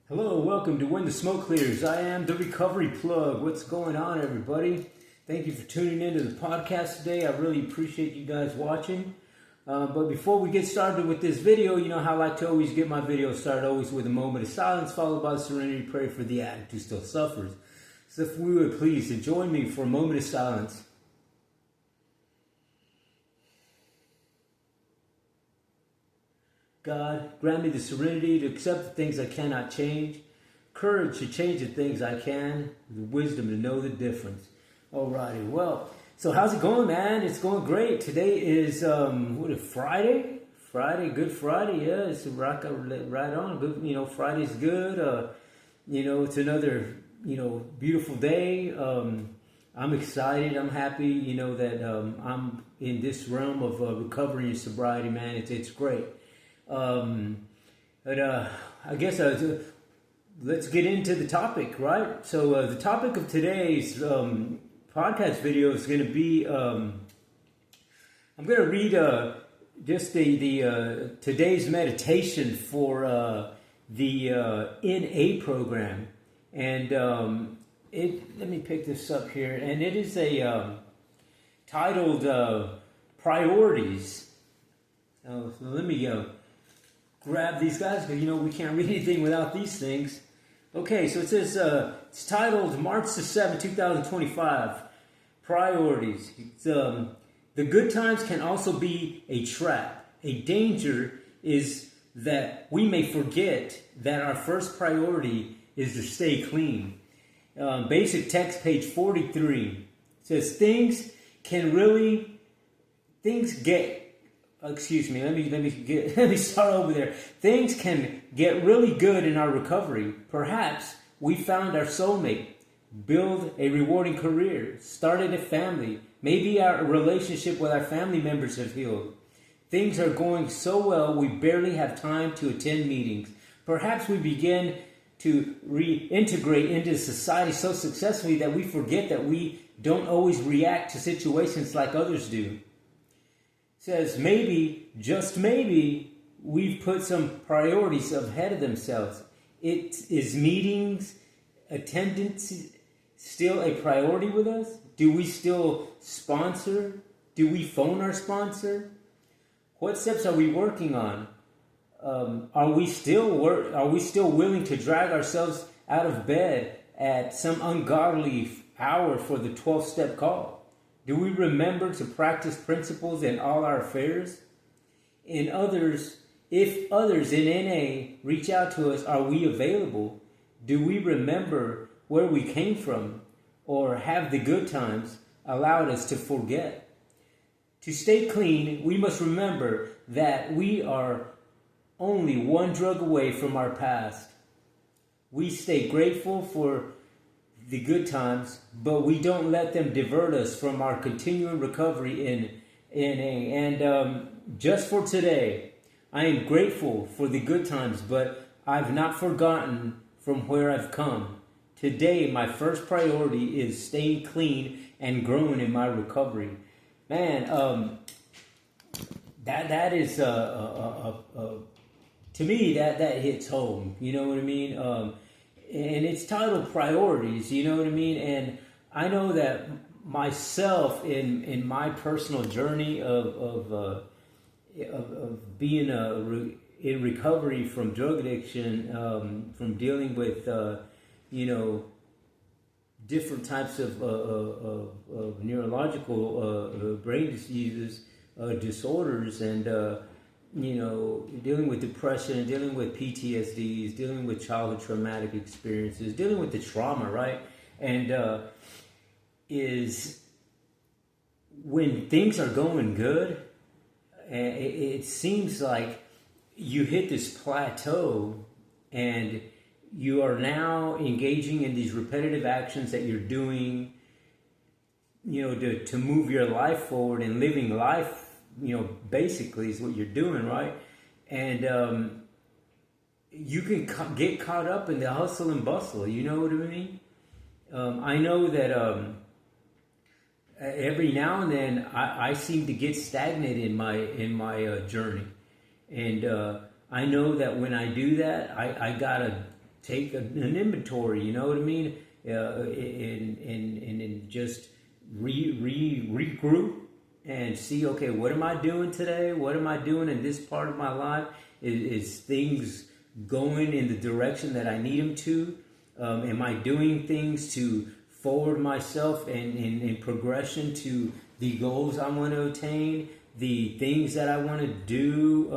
Hello, welcome to When the Smoke Clears. I am the Recovery Plug. What's going on, everybody? Thank you for tuning into the podcast today. I really appreciate you guys watching. But before we get started with this video, you know how I like to always get my videos started, always with a moment of silence, followed by a serenity prayer for the addict who still suffers. So if we would please join me for a moment of silence. God, grant me the serenity to accept the things I cannot change, courage to change the things I can, the wisdom to know the difference. Alrighty, well, so how's it going, man? It's going great. Today is, Friday? Good Friday, yeah, it's right on. Good, Friday's good. It's another, beautiful day. I'm excited. I'm happy, that I'm in this realm of recovery and sobriety, man. It's great. I guess let's get into the topic, right? So the topic of today's podcast video is going to be I'm going to read just the today's meditation for the NA program, and let me pick this up here, and it is a titled Priorities. So let me grab these guys because we can't read anything without these things. Okay, so it says it's titled March the 7th, 2025. Priorities. It's, the good times can also be a trap. A danger is that we may forget that our first priority is to stay clean. Basic text, page 43. It says things get. Excuse me. Let me start over there. Things can get really good in our recovery. Perhaps we found our soulmate, build a rewarding career, started a family. Maybe our relationship with our family members have healed. Things are going so well we barely have time to attend meetings. Perhaps we begin to reintegrate into society so successfully that we forget that we don't always react to situations like others do. Says maybe, just maybe, we've put some priorities ahead of themselves. Is meetings, attendance still a priority with us? Do we still sponsor? Do we phone our sponsor? What steps are we working on? Are we still willing to drag ourselves out of bed at some ungodly hour for the 12th step call? Do we remember to practice principles in all our affairs? If others in NA reach out to us, are we available? Do we remember where we came from? Or have the good times allowed us to forget? To stay clean, we must remember that we are only one drug away from our past. We stay grateful for the good times, but we don't let them divert us from our continuing recovery in NA. And just for today, I am grateful for the good times, but I've not forgotten from where I've come. Today, my first priority is staying clean and growing in my recovery. Man, that is to me that hits home. You know what I mean? And it's titled Priorities, you know what I mean? And I know that myself in my personal journey of being in recovery from drug addiction, from dealing with different types of neurological brain diseases, disorders, and dealing with depression, dealing with PTSDs, dealing with childhood traumatic experiences, dealing with the trauma, right? And is when things are going good, it seems like you hit this plateau and you are now engaging in these repetitive actions that you're doing, to move your life forward and living life, basically is what you're doing, right? And you can get caught up in the hustle and bustle, you know what I mean? I know that every now and then I seem to get stagnated in my journey. And I know that when I do that, I gotta take an inventory, you know what I mean? And just regroup and see, okay, what am I doing today? What am I doing in this part of my life? Is things going in the direction that I need them to? Am I doing things to forward myself and in progression to the goals I want to attain, the things that I want to do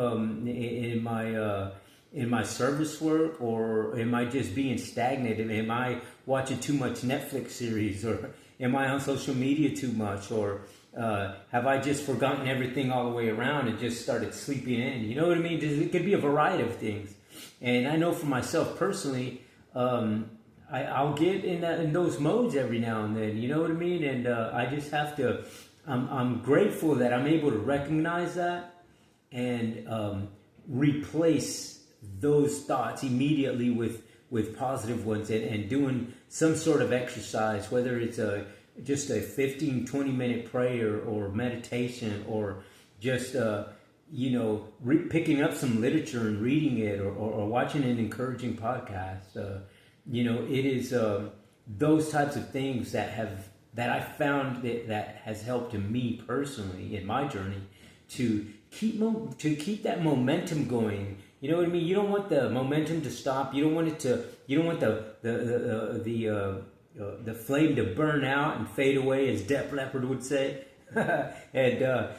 in my service work, or am I just being stagnant? Am I watching too much Netflix series, or am I on social media too much, or have I just forgotten everything all the way around and just started sleeping in? You know what I mean? It could be a variety of things. And I know for myself personally, I'll get in those modes every now and then. You know what I mean? And I just have to. I'm grateful that I'm able to recognize that and replace those thoughts immediately with positive ones, and doing some sort of exercise, whether it's just a 15-20 minute prayer or meditation, or just picking up some literature and reading it, or watching an encouraging podcast. It is those types of things that I found that has helped me personally in my journey to keep that momentum going. You know what I mean? You don't want the momentum to stop. You don't want it to. You don't want the flame to burn out and fade away, as Def Leppard would say. And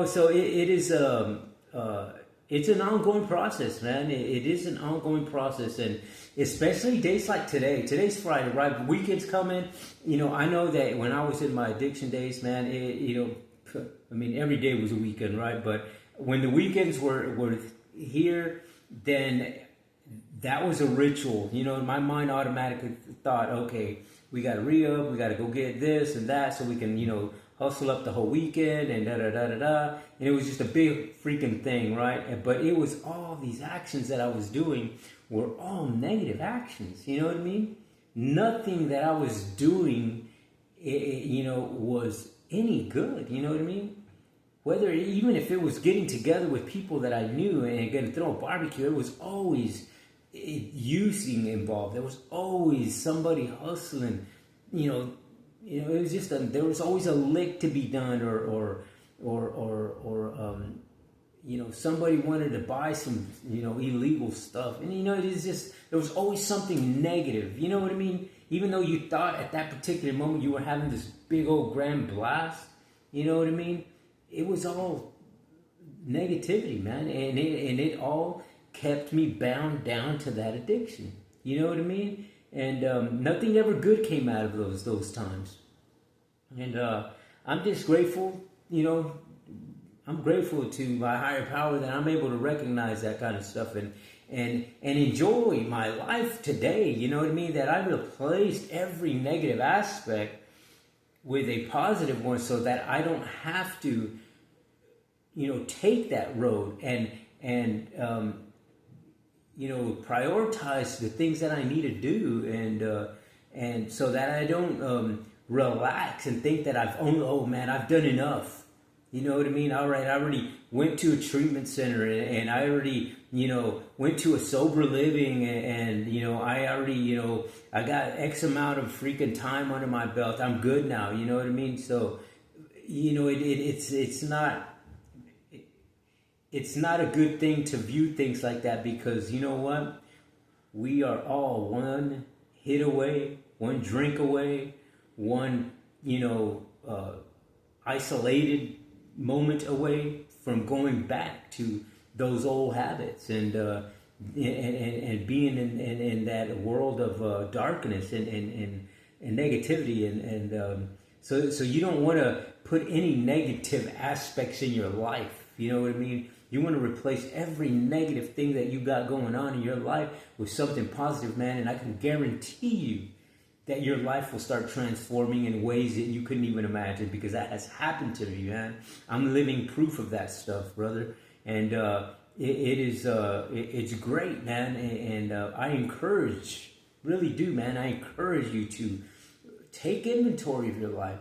so it is. It's an ongoing process, man. It is an ongoing process, and especially days like today. Today's Friday, right? Weekend's coming. I know that when I was in my addiction days, man, every day was a weekend, right? But when the weekends were here, then that was a ritual. My mind automatically thought, okay, we got to re-up, we got to go get this and that so we can, hustle up the whole weekend and da-da-da-da-da. And it was just a big freaking thing, right? But it was all these actions that I was doing were all negative actions. You know what I mean? Nothing that I was doing, was any good. You know what I mean? Even if it was getting together with people that I knew and going to throw a barbecue, it was always using involved. There was always somebody hustling, it was just there was always a lick to be done, or somebody wanted to buy some illegal stuff, and it is just there was always something negative. You know what I mean? Even though you thought at that particular moment you were having this big old grand blast, you know what I mean? It was all negativity, man, and it all kept me bound down to that addiction. You know what I mean? And nothing ever good came out of those times. And I'm just grateful, I'm grateful to my higher power that I'm able to recognize that kind of stuff and enjoy my life today. You know what I mean? That I replaced every negative aspect with a positive one, so that I don't have to, take that road and prioritize the things that I need to do, and so that I don't relax and think that I've done enough. You know what I mean? All right, I already went to a treatment center, and I already, went to a sober living, and I already, I got X amount of freaking time under my belt. I'm good now. You know what I mean? So, it's not a good thing to view things like that, because you know what? We are all one hit away, one drink away, one, isolated moment away from going back to those old habits and being in that world of darkness and negativity. So you don't want to put any negative aspects in your life. You know what I mean? You want to replace every negative thing that you got going on in your life with something positive, man. And I can guarantee you that your life will start transforming in ways that you couldn't even imagine, because that has happened to me, man. I'm living proof of that stuff, brother. And it's great, man. And I encourage, really do, man. I encourage you to take inventory of your life,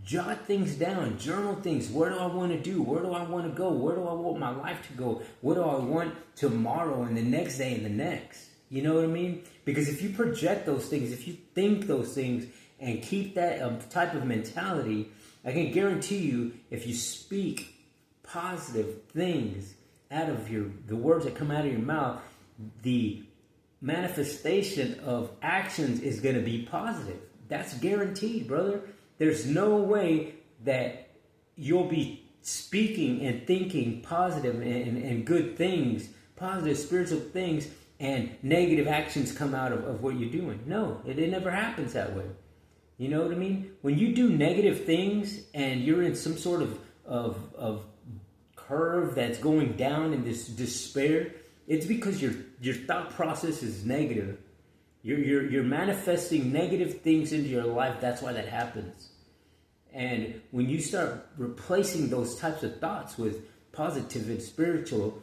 jot things down, journal things. Where do I want to do? Where do I want to go? Where do I want my life to go? What do I want tomorrow and the next day and the next? You know what I mean? Because if you project those things, if you think those things and keep that type of mentality, I can guarantee you, if you speak positive things out of the words that come out of your mouth, the manifestation of actions is going to be positive. That's guaranteed, brother. There's no way that you'll be speaking and thinking positive and good things, positive spiritual things, and negative actions come out of what you're doing. No, it never happens that way. You know what I mean? When you do negative things and you're in some sort of curve that's going down in this despair, it's because your thought process is negative. You're manifesting negative things into your life. That's why that happens. And when you start replacing those types of thoughts with positive and spiritual,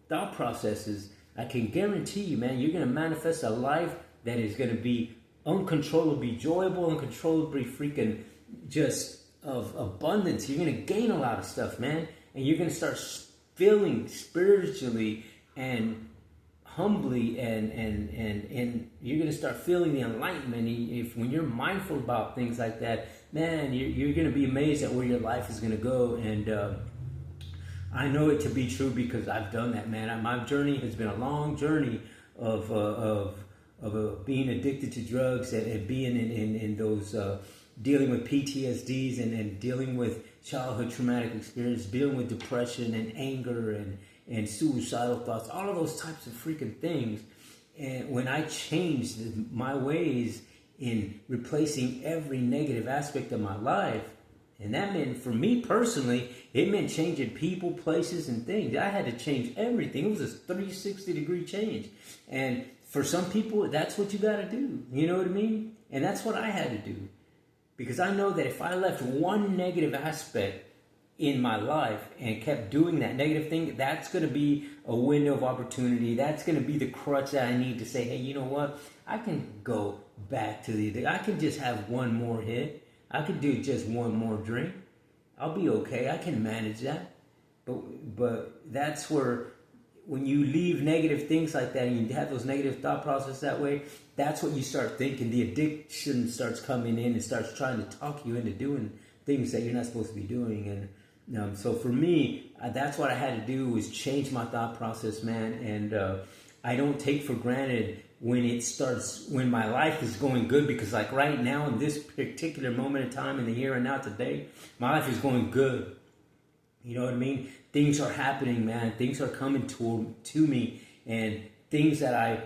thought processes, I can guarantee you, man, you're going to manifest a life that is going to be uncontrollably enjoyable, uncontrollably freaking just of abundance. You're going to gain a lot of stuff, man. And you're going to start feeling spiritually and humbly and you're going to start feeling the enlightenment. When you're mindful about things like that, man, you're going to be amazed at where your life is going to go. And I know it to be true because I've done that, man. My journey has been a long journey of being addicted to drugs and being in those dealing with PTSDs and dealing with childhood traumatic experience, dealing with depression and anger and suicidal thoughts, all of those types of freaking things. And when I changed my ways in replacing every negative aspect of my life, and that meant, for me personally, it meant changing people, places, and things. I had to change everything. It was a 360-degree change. And for some people, that's what you got to do. You know what I mean? And that's what I had to do. Because I know that if I left one negative aspect in my life and kept doing that negative thing, that's going to be a window of opportunity. That's going to be the crutch that I need to say, hey, you know what? I can go back to I can just have one more hit. I could do just one more drink. I'll be okay. I can manage that. But that's where, when you leave negative things like that and you have those negative thought processes that way, that's what you start thinking. The addiction starts coming in and starts trying to talk you into doing things that you're not supposed to be doing. And so for me, that's what I had to do, was change my thought process, man. And I don't take for granted when my life is going good, because like right now in this particular moment in time, in the here and now today, my life is going good. You know what I mean? Things are happening, man. Things are coming to me, and things that I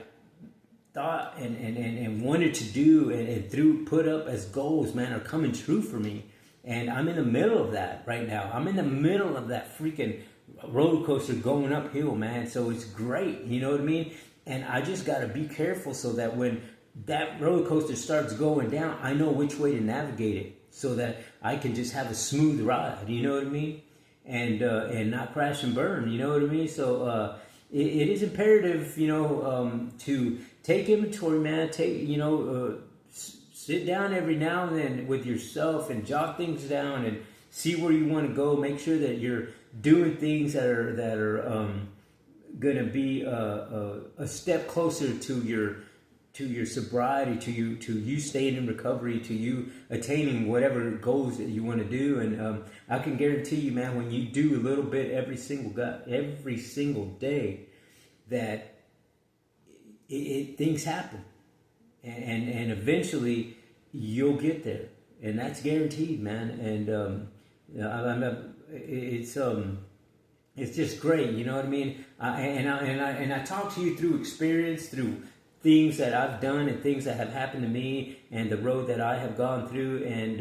thought and wanted to do and put up as goals, man, are coming true for me. And I'm in the middle of that right now. I'm in the middle of that freaking roller coaster going uphill, man. So it's great. You know what I mean? And I just got to be careful so that when that roller coaster starts going down, I know which way to navigate it so that I can just have a smooth ride. You know what I mean? And not crash and burn. You know what I mean? So it is imperative, to take inventory, man. Sit down every now and then with yourself and jot things down and see where you want to go. Make sure that you're doing things that are going to be a step closer to your sobriety, to you staying in recovery, to you attaining whatever goals that you want to do. And I can guarantee you, man, when you do a little bit every single day, that things happen, and eventually you'll get there, and that's guaranteed, man. And it's just great, you know what I mean? And I talk to you through experience, through things that I've done and things that have happened to me, and the road that I have gone through. And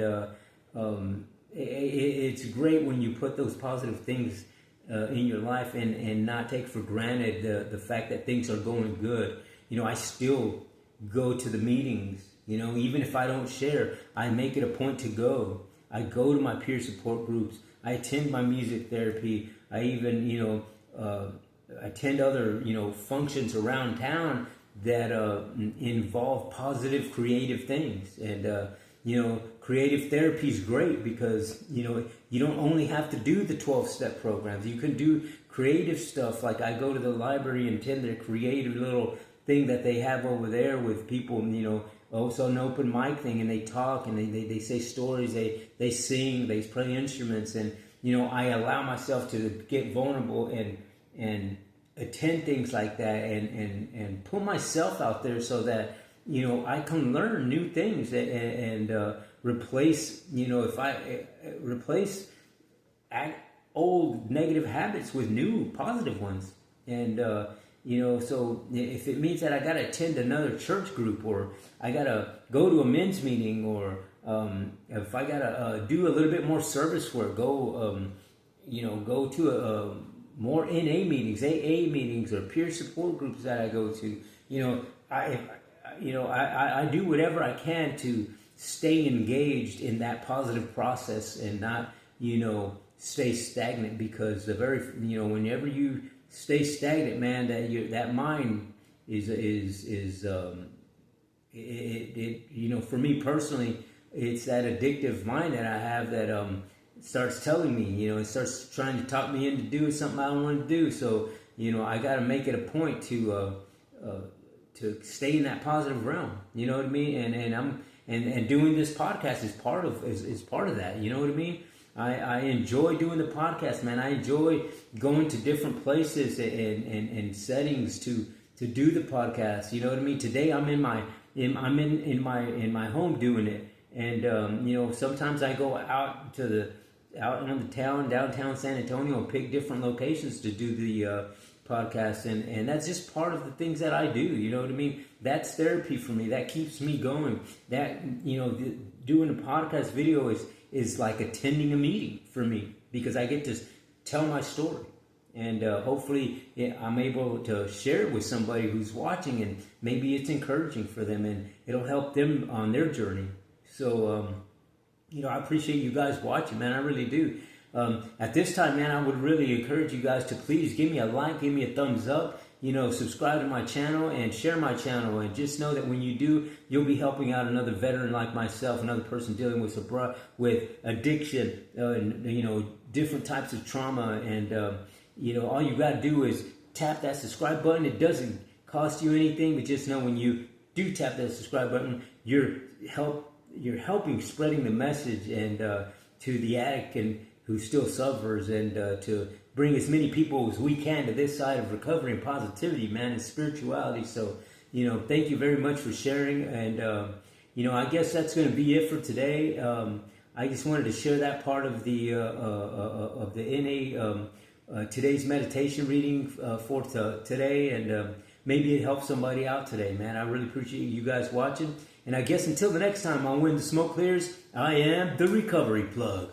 it's great when you put those positive things in your life and not take for granted the fact that things are going good. I still go to the meetings. Even if I don't share, I make it a point to go. I go to my peer support groups. I attend my music therapy. I even, attend other, functions around town that involve positive, creative things. And, creative therapy is great because, you don't only have to do the 12-step programs. You can do creative stuff. Like I go to the library and attend their creative little thing that they have over there with people, also an open mic thing, and they talk and they say stories, they sing, they play instruments, and I allow myself to get vulnerable and attend things like that, and put myself out there so that I can learn new things and replace if I replace old negative habits with new positive ones. And so if it means that I got to attend another church group, or I got to go to a men's meeting, or if I got to do a little bit more service work, go to more NA meetings, AA meetings, or peer support groups that I go to. I do whatever I can to stay engaged in that positive process and not, stay stagnant, because whenever you stay stagnant, man, that mind for me personally, it's that addictive mind that I have that starts telling me, it starts trying to talk me into doing something I don't want to do. So I got to make it a point to stay in that positive realm. You know what I mean? And doing this podcast is part of that. You know what I mean? I enjoy doing the podcast, man. I enjoy going to different places and settings to do the podcast. You know what I mean? Today I'm in my home doing it, and sometimes I go out on the downtown San Antonio, and pick different locations to do the podcast, and that's just part of the things that I do. You know what I mean? That's therapy for me. That keeps me going. That doing a podcast video is like attending a meeting for me, because I get to tell my story, and hopefully I'm able to share it with somebody who's watching, and maybe it's encouraging for them, and it'll help them on their journey. So I appreciate you guys watching, man. I really do. At this time, man, I would really encourage you guys to please give me a like, give me a thumbs up, subscribe to my channel and share my channel. And just know that when you do, you'll be helping out another veteran like myself, another person dealing with addiction, different types of trauma. And, all you got to do is tap that subscribe button. It doesn't cost you anything, but just know when you do tap that subscribe button, you're helping spreading the message and to the addict and who still suffers, and to bring as many people as we can to this side of recovery and positivity, man, and spirituality. So, thank you very much for sharing. And, I guess that's going to be it for today. I just wanted to share that part of the NA, today's meditation reading for today. And maybe it helps somebody out today, man. I really appreciate you guys watching. And I guess until the next time on When the Smoke Clears, I am the Recovery Plug.